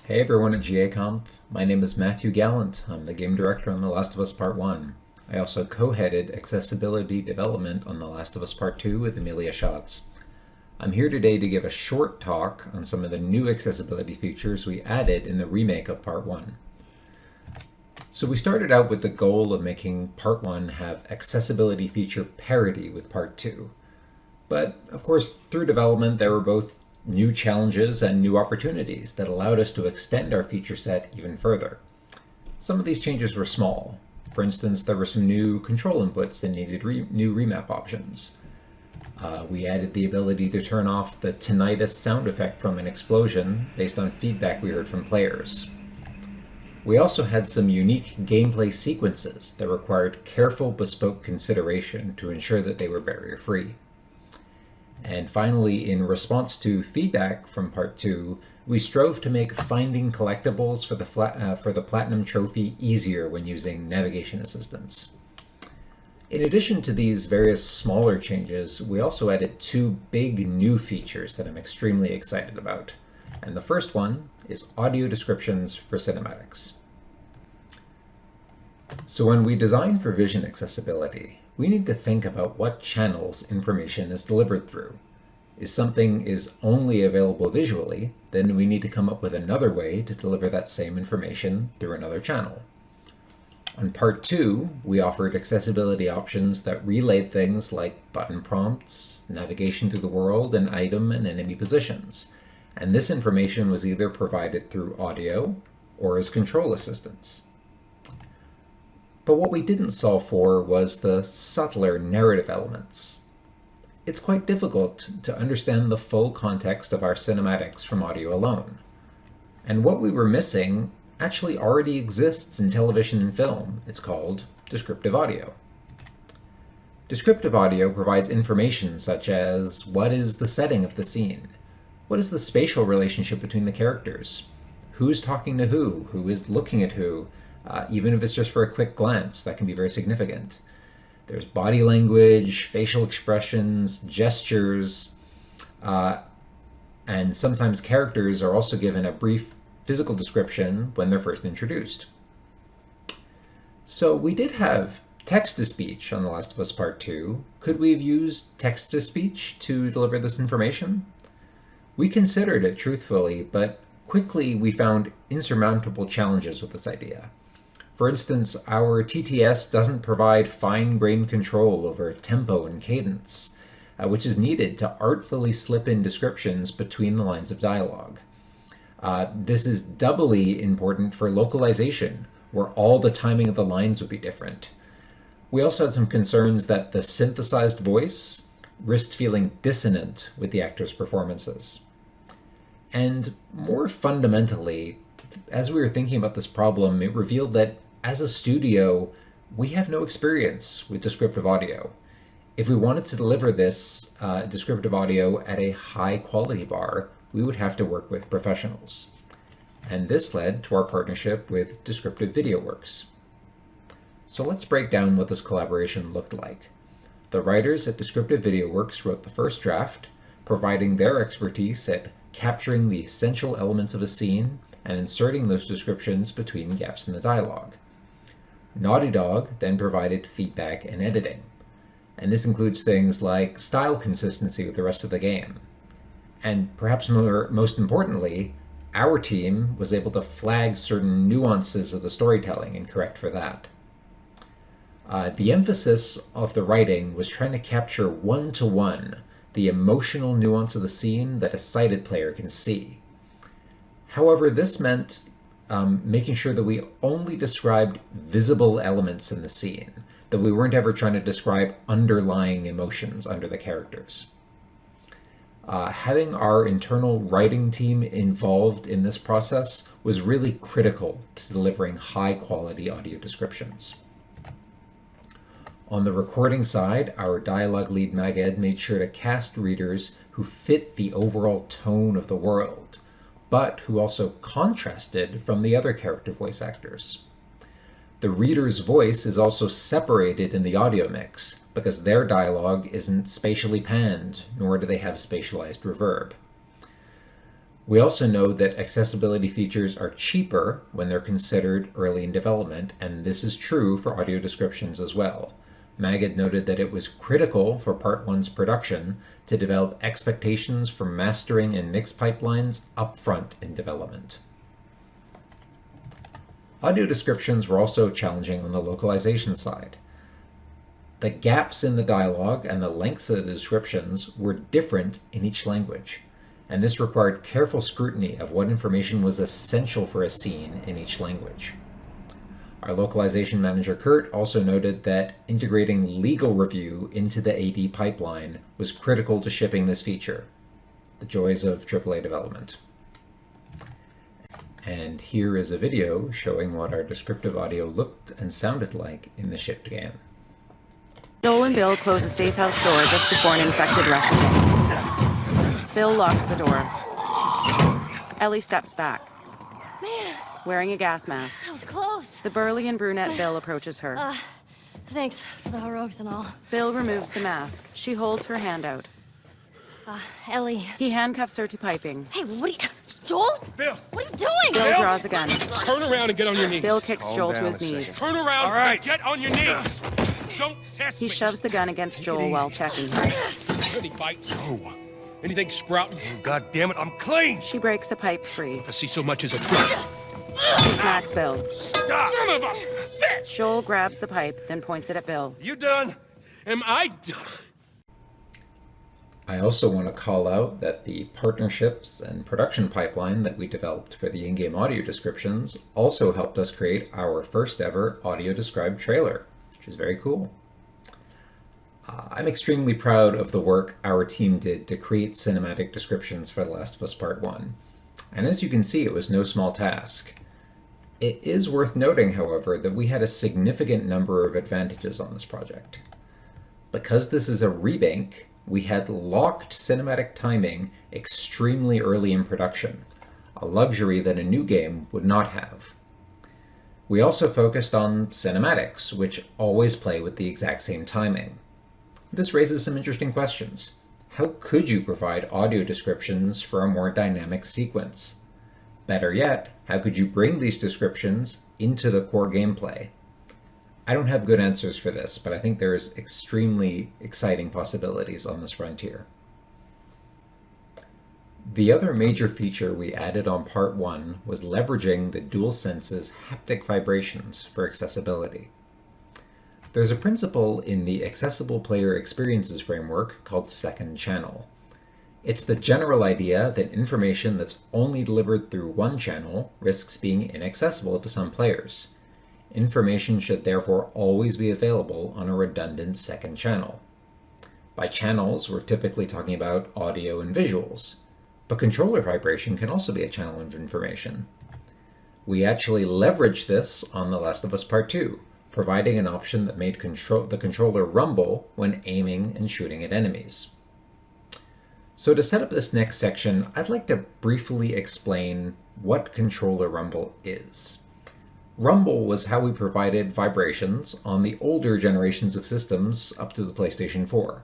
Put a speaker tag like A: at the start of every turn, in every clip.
A: Hey everyone at GAconf. My name is Matthew Gallant. I'm the game director on The Last of Us Part 1. I also co-headed accessibility development on The Last of Us Part 2 with Amelia Schatz. I'm here today to give a short talk on some of the new accessibility features we added in the remake of Part 1. So we started out with the goal of making Part 1 have accessibility feature parity with Part 2. But of course, through development, there were both new challenges and new opportunities that allowed us to extend our feature set even further. Some of these changes were small. For instance, there were some new control inputs that needed new remap options. We added the ability to turn off the tinnitus sound effect from an explosion based on feedback we heard from players. We also had some unique gameplay sequences that required careful bespoke consideration to ensure that they were barrier-free. And finally, in response to feedback from Part 2, we strove to make finding collectibles for the Platinum Trophy easier when using navigation assistance. In addition to these various smaller changes, we also added two big new features that I'm extremely excited about. And the first one is audio descriptions for cinematics. So when we design for vision accessibility, we need to think about what channels information is delivered through. If something is only available visually, then we need to come up with another way to deliver that same information through another channel. On Part 2, we offered accessibility options that relayed things like button prompts, navigation through the world, and item and enemy positions. And this information was either provided through audio or as control assistance. But what we didn't solve for was the subtler narrative elements. It's quite difficult to understand the full context of our cinematics from audio alone. And what we were missing actually already exists in television and film. It's called descriptive audio. Descriptive audio provides information such as what is the setting of the scene? What is the spatial relationship between the characters? Who's talking to who is looking at who? Even if it's just for a quick glance, that can be very significant. There's body language, facial expressions, gestures, and sometimes characters are also given a brief physical description when they're first introduced. So we did have text-to-speech on The Last of Us Part 2. Could we have used text-to-speech to deliver this information? We considered it truthfully, but quickly we found insurmountable challenges with this idea. For instance, our TTS doesn't provide fine-grained control over tempo and cadence, which is needed to artfully slip in descriptions between the lines of dialogue. This is doubly important for localization, where all the timing of the lines would be different. We also had some concerns that the synthesized voice risked feeling dissonant with the actors' performances. And more fundamentally, as we were thinking about this problem, it revealed that as a studio, we have no experience with descriptive audio. If we wanted to deliver this descriptive audio at a high quality bar, we would have to work with professionals. And this led to our partnership with Descriptive Video Works. So let's break down what this collaboration looked like. The writers at Descriptive Video Works wrote the first draft, providing their expertise at capturing the essential elements of a scene and inserting those descriptions between gaps in the dialogue. Naughty Dog then provided feedback and editing, and this includes things like style consistency with the rest of the game. And perhaps most importantly, our team was able to flag certain nuances of the storytelling and correct for that. The emphasis of the writing was trying to capture one-to-one the emotional nuance of the scene that a sighted player can see. However, this meant making sure that we only described visible elements in the scene, that we weren't ever trying to describe underlying emotions under the characters. Having our internal writing team involved in this process was really critical to delivering high-quality audio descriptions. On the recording side, our dialogue lead Maged made sure to cast readers who fit the overall tone of the world, but who also contrasted from the other character voice actors. The reader's voice is also separated in the audio mix because their dialogue isn't spatially panned, nor do they have spatialized reverb. We also know that accessibility features are cheaper when they're considered early in development, and this is true for audio descriptions as well. Magid noted that it was critical for Part 1's production to develop expectations for mastering and mix pipelines upfront in development. Audio descriptions were also challenging on the localization side. The gaps in the dialogue and the lengths of the descriptions were different in each language, and this required careful scrutiny of what information was essential for a scene in each language. Our localization manager Kurt also noted that integrating legal review into the AD pipeline was critical to shipping this feature. The joys of AAA development. And here is a video showing what our descriptive audio looked and sounded like in the shipped game.
B: Joel and Bill close a safe house door just before an infected rushes in. Bill locks the door. Ellie steps back.
C: Man,
B: wearing a gas mask.
C: that was close.
B: The burly and brunette Bill approaches her.
C: Thanks for the heroics and all.
B: Bill removes the mask. She holds her hand out.
C: Ellie.
B: He handcuffs her to piping.
C: Hey, what are you... Joel?
D: Bill!
C: What are you doing?
B: Bill draws a gun.
D: Turn around and get on your knees.
B: Bill kicks Joel to his knees.
D: Turn around and get on your knees. Don't test
B: He
D: me.
B: shoves the gun against Joel while checking her.
D: Any bites? No. Anything sprouting? Oh, God damn it, I'm clean!
B: She breaks a pipe free.
D: If I see so much as a drip.
B: He smacks Bill.
D: Stop! Son of a bitch!
B: Joel grabs the pipe, then points it at Bill.
D: You done? Am I done?
A: I also want to call out that the partnerships and production pipeline that we developed for the in-game audio descriptions also helped us create our first ever audio described trailer, which is very cool. I'm extremely proud of the work our team did to create cinematic descriptions for The Last of Us Part 1. And as you can see, it was no small task. It is worth noting, however, that we had a significant number of advantages on this project. Because this is a remake, we had locked cinematic timing extremely early in production, a luxury that a new game would not have. We also focused on cinematics, which always play with the exact same timing. This raises some interesting questions. How could you provide audio descriptions for a more dynamic sequence? Better yet, how could you bring these descriptions into the core gameplay? I don't have good answers for this, but I think there's extremely exciting possibilities on this frontier. The other major feature we added on Part 1 was leveraging the DualSense's haptic vibrations for accessibility. There's a principle in the Accessible Player Experiences framework called second channel. It's the general idea that information that's only delivered through one channel risks being inaccessible to some players. Information should therefore always be available on a redundant second channel. By channels, we're typically talking about audio and visuals, but controller vibration can also be a channel of information. We actually leveraged this on The Last of Us Part 2, providing an option that made the controller rumble when aiming and shooting at enemies. So to set up this next section, I'd like to briefly explain what controller rumble is. Rumble was how we provided vibrations on the older generations of systems up to the PlayStation 4.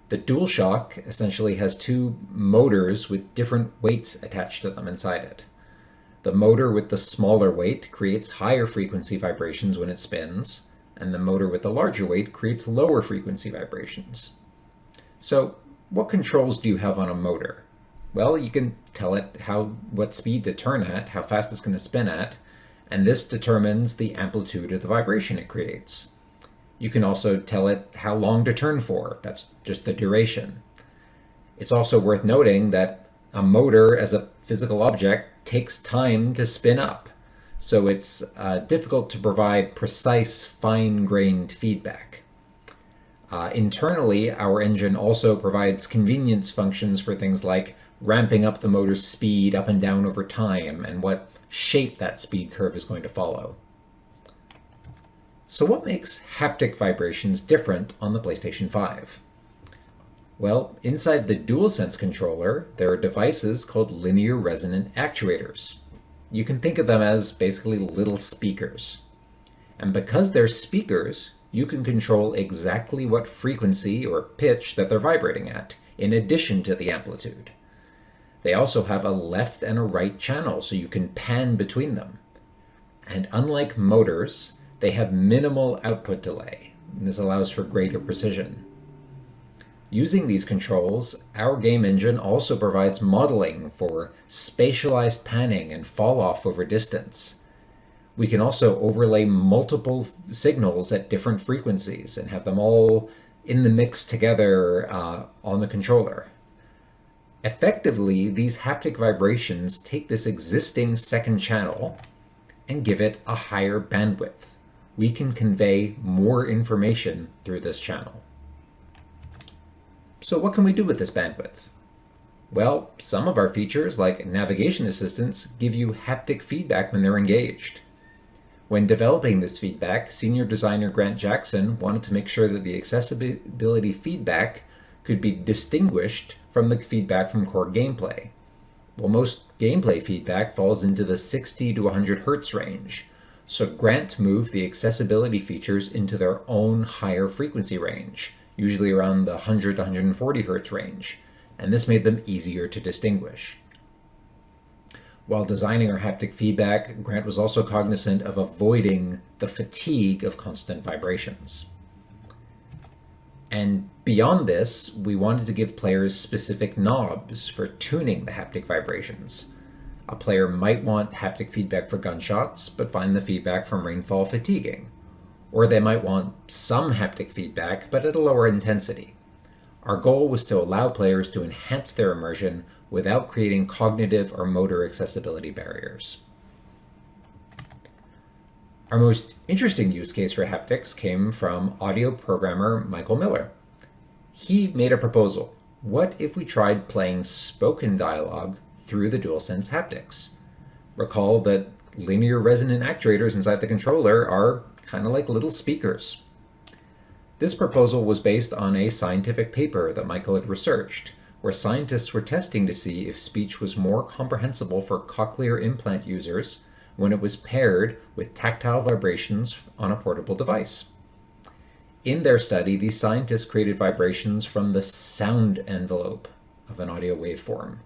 A: The DualShock essentially has two motors with different weights attached to them inside it. The motor with the smaller weight creates higher frequency vibrations when it spins, and the motor with the larger weight creates lower frequency vibrations. So, what controls do you have on a motor? Well, you can tell it what speed to turn at, how fast it's going to spin at, and this determines the amplitude of the vibration it creates. You can also tell it how long to turn for. That's just the duration. It's also worth noting that a motor as a physical object takes time to spin up, so it's difficult to provide precise, fine-grained feedback. Internally, our engine also provides convenience functions for things like ramping up the motor's speed up and down over time and what shape that speed curve is going to follow. So what makes haptic vibrations different on the PlayStation 5? Well, inside the DualSense controller, there are devices called linear resonant actuators. You can think of them as basically little speakers. And because they're speakers, you can control exactly what frequency or pitch that they're vibrating at, in addition to the amplitude. They also have a left and a right channel, so you can pan between them. And unlike motors, they have minimal output delay, and this allows for greater precision. Using these controls, our game engine also provides modeling for spatialized panning and fall off over distance. We can also overlay multiple signals at different frequencies and have them all in the mix together on the controller. Effectively, these haptic vibrations take this existing second channel and give it a higher bandwidth. We can convey more information through this channel. So what can we do with this bandwidth? Well, some of our features, like navigation assistance, give you haptic feedback when they're engaged. When developing this feedback, senior designer Grant Jackson wanted to make sure that the accessibility feedback could be distinguished from the feedback from core gameplay. Well, most gameplay feedback falls into the 60 to 100 Hz range, so Grant moved the accessibility features into their own higher frequency range, usually around the 100 to 140 Hz range, and this made them easier to distinguish. While designing our haptic feedback, Grant was also cognizant of avoiding the fatigue of constant vibrations. And beyond this, we wanted to give players specific knobs for tuning the haptic vibrations. A player might want haptic feedback for gunshots, but find the feedback from rainfall fatiguing. Or they might want some haptic feedback, but at a lower intensity. Our goal was to allow players to enhance their immersion without creating cognitive or motor accessibility barriers. Our most interesting use case for haptics came from audio programmer Michael Miller. He made a proposal. What if we tried playing spoken dialogue through the DualSense haptics? Recall that linear resonant actuators inside the controller are kind of like little speakers. This proposal was based on a scientific paper that Michael had researched, where scientists were testing to see if speech was more comprehensible for cochlear implant users when it was paired with tactile vibrations on a portable device. In their study, these scientists created vibrations from the sound envelope of an audio waveform.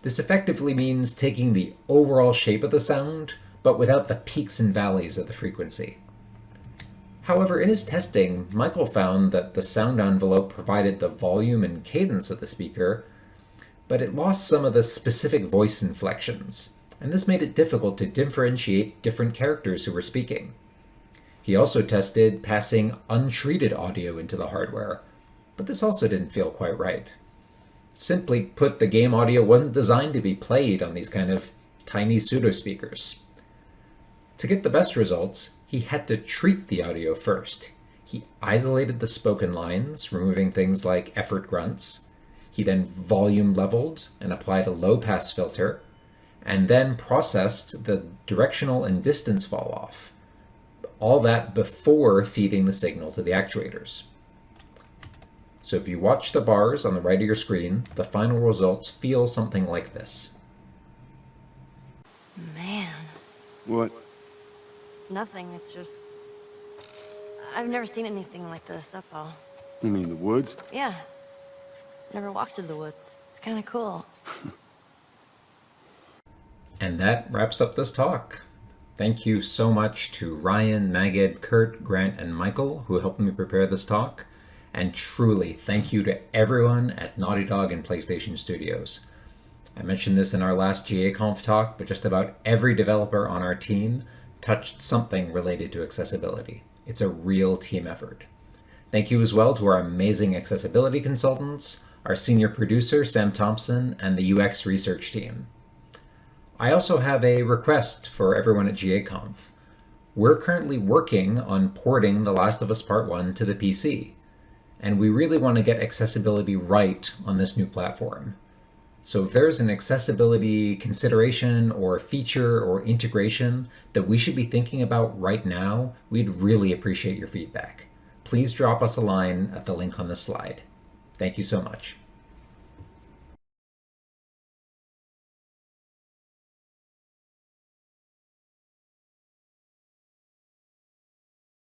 A: This effectively means taking the overall shape of the sound, but without the peaks and valleys of the frequency. However, in his testing, Michael found that the sound envelope provided the volume and cadence of the speaker, but it lost some of the specific voice inflections, and this made it difficult to differentiate different characters who were speaking. He also tested passing untreated audio into the hardware, but this also didn't feel quite right. Simply put, the game audio wasn't designed to be played on these kind of tiny pseudo-speakers. To get the best results, he had to treat the audio first. He isolated the spoken lines, removing things like effort grunts. He then volume leveled and applied a low-pass filter, and then processed the directional and distance fall-off. All that before feeding the signal to the actuators. So if you watch the bars on the right of your screen, the final results feel something like this.
C: Man,
E: What?
C: nothing. It's just... I've never seen anything like this, that's all.
E: You mean the woods?
C: Yeah. Never walked through the woods. It's kind of cool.
A: And that wraps up this talk. Thank you so much to Ryan, Maged, Kurt, Grant, and Michael who helped me prepare this talk. And truly, thank you to everyone at Naughty Dog and PlayStation Studios. I mentioned this in our last GAconf talk, but just about every developer on our team touched something related to accessibility. It's a real team effort. Thank you as well to our amazing accessibility consultants, our senior producer, Sam Thompson, and the UX research team. I also have a request for everyone at GAconf. We're currently working on porting The Last of Us Part 1 to the PC, and we really want to get accessibility right on this new platform. So if there's an accessibility consideration or feature or integration that we should be thinking about right now, we'd really appreciate your feedback. Please drop us a line at the link on this slide. Thank you so much.